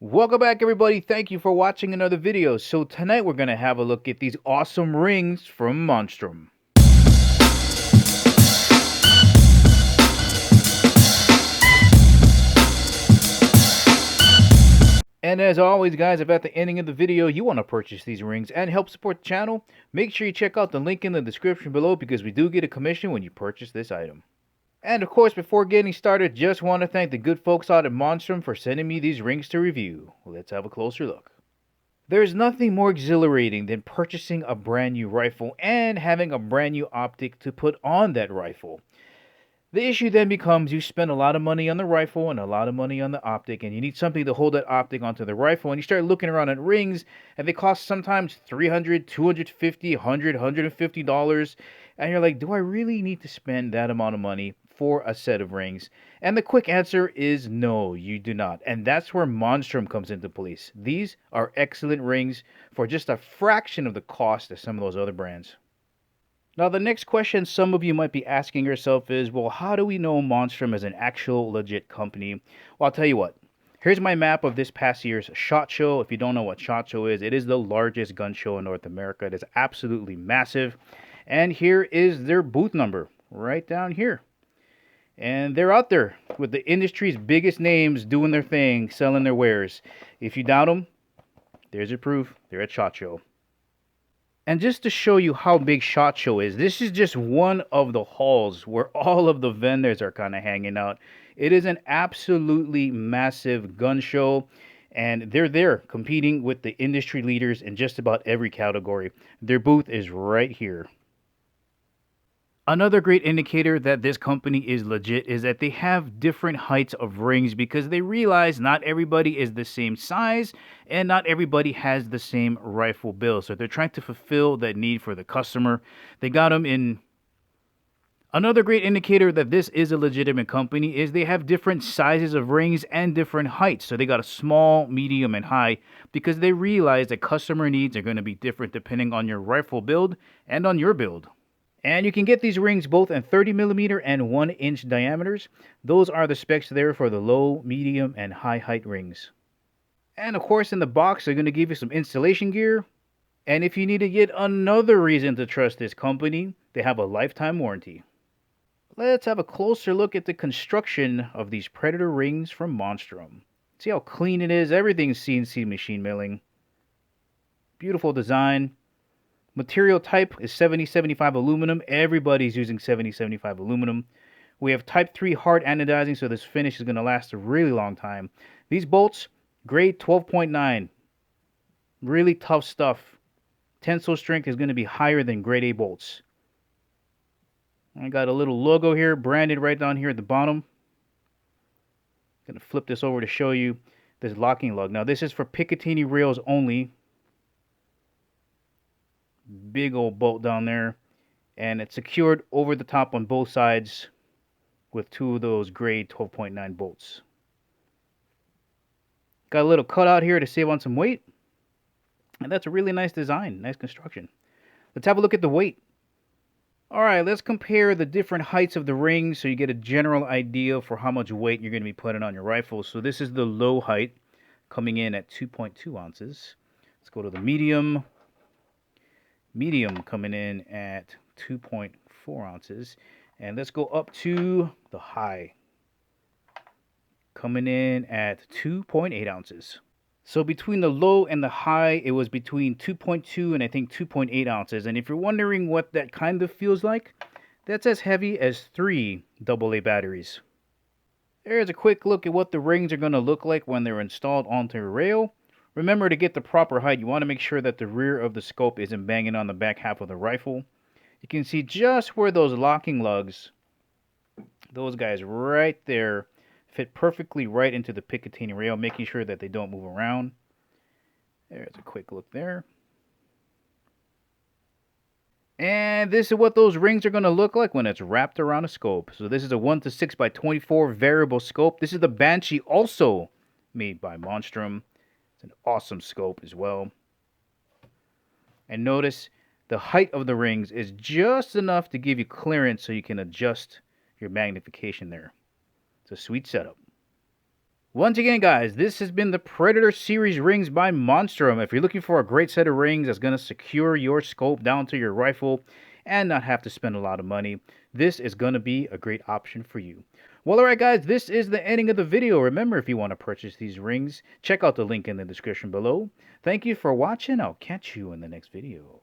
Welcome back, everybody. Thank you for watching another video. So tonight we're going to have a look at these awesome rings from Monstrum. And as always, guys, if at the ending of the video you want to purchase these rings and help support the channel, make sure you check out the link in the description below because we do get a commission when you purchase this item. And of course, before getting started, just want to thank the good folks out at Monstrum for sending me these rings to review. Let's have a closer look. There's nothing more exhilarating than purchasing a brand new rifle and having a brand new optic to put on that rifle. The issue then becomes you spend a lot of money on the rifle and a lot of money on the optic, and you need something to hold that optic onto the rifle, and you start looking around at rings, and they cost sometimes $300, $250, $100, $150, and you're like, do I really need to spend that amount of money for a set of rings? And the quick answer is no, you do not. And that's where Monstrum comes into place. These are excellent rings for just a fraction of the cost of some of those other brands. Now, the next question some of you might be asking yourself is, well, how do we know Monstrum is an actual legit company? Well, I'll tell you what. Here's my map of this past year's SHOT Show. If you don't know what SHOT Show is, it is the largest gun show in North America. It is absolutely massive. And here is their booth number, right down here. And they're out there with the industry's biggest names doing their thing, selling their wares. If you doubt them, there's your proof. They're at SHOT Show. And just to show you how big SHOT Show is, this is just one of the halls where all of the vendors are kind of hanging out. It is an absolutely massive gun show, and they're there competing with the industry leaders in just about every category. Their booth is right here. Another great indicator that this company is legit is that they have different heights of rings because they realize not everybody is the same size and not everybody has the same rifle build. So they're trying to fulfill that need for the customer. They got them in. Another great indicator that this is a legitimate company is they have different sizes of rings and different heights. So they got a small, medium, and high because they realize that customer needs are going to be different depending on your rifle build and on your build. And you can get these rings both in 30mm and 1-inch diameters. Those are the specs there for the low, medium, and high height rings. And of course, in the box, they're going to give you some installation gear. And if you need to get another reason to trust this company, they have a lifetime warranty. Let's have a closer look at the construction of these Predator rings from Monstrum. See how clean it is? Everything's CNC machine milling. Beautiful design. Material type is 7075 aluminum. Everybody's using 7075 aluminum. We have type 3 hard anodizing, so this finish is going to last a really long time. These bolts, grade 12.9. Really tough stuff. Tensile strength is going to be higher than grade A bolts. I got a little logo here, branded right down here at the bottom. I'm going to flip this over to show you this locking lug. Now, this is for Picatinny rails only. Big old bolt down there, and it's secured over the top on both sides with two of those grade 12.9 bolts. Got a little cutout here to save on some weight, and that's a really nice design, nice construction. Let's have a look at the weight. Alright, let's compare the different heights of the rings so you get a general idea for how much weight you're going to be putting on your rifle. So this is the low height, coming in at 2.2 ounces. Let's go to the medium. Medium coming in at 2.4 ounces. And let's go up to the high, coming in at 2.8 ounces. So between the low and the high, it was between 2.2 and I think 2.8 ounces. And if you're wondering what that kind of feels like, that's as heavy as 3 AA batteries. There's a quick look at what the rings are going to look like when they're installed onto a rail. Remember, to get the proper height, you want to make sure that the rear of the scope isn't banging on the back half of the rifle. You can see just where those locking lugs, those guys right there, fit perfectly right into the Picatinny rail, making sure that they don't move around. There's a quick look there. And this is what those rings are going to look like when it's wrapped around a scope. So this is a 1:6x24 variable scope. This is the Banshee, also made by Monstrum. It's an awesome scope as well. And notice the height of the rings is just enough to give you clearance so you can adjust your magnification there. It's a sweet setup. Once again, guys, this has been the Predator Series rings by Monstrum. If you're looking for a great set of rings that's going to secure your scope down to your rifle and not have to spend a lot of money, this is going to be a great option for you. Well, alright guys, this is the ending of the video. Remember, if you want to purchase these rings, check out the link in the description below. Thank you for watching. I'll catch you in the next video.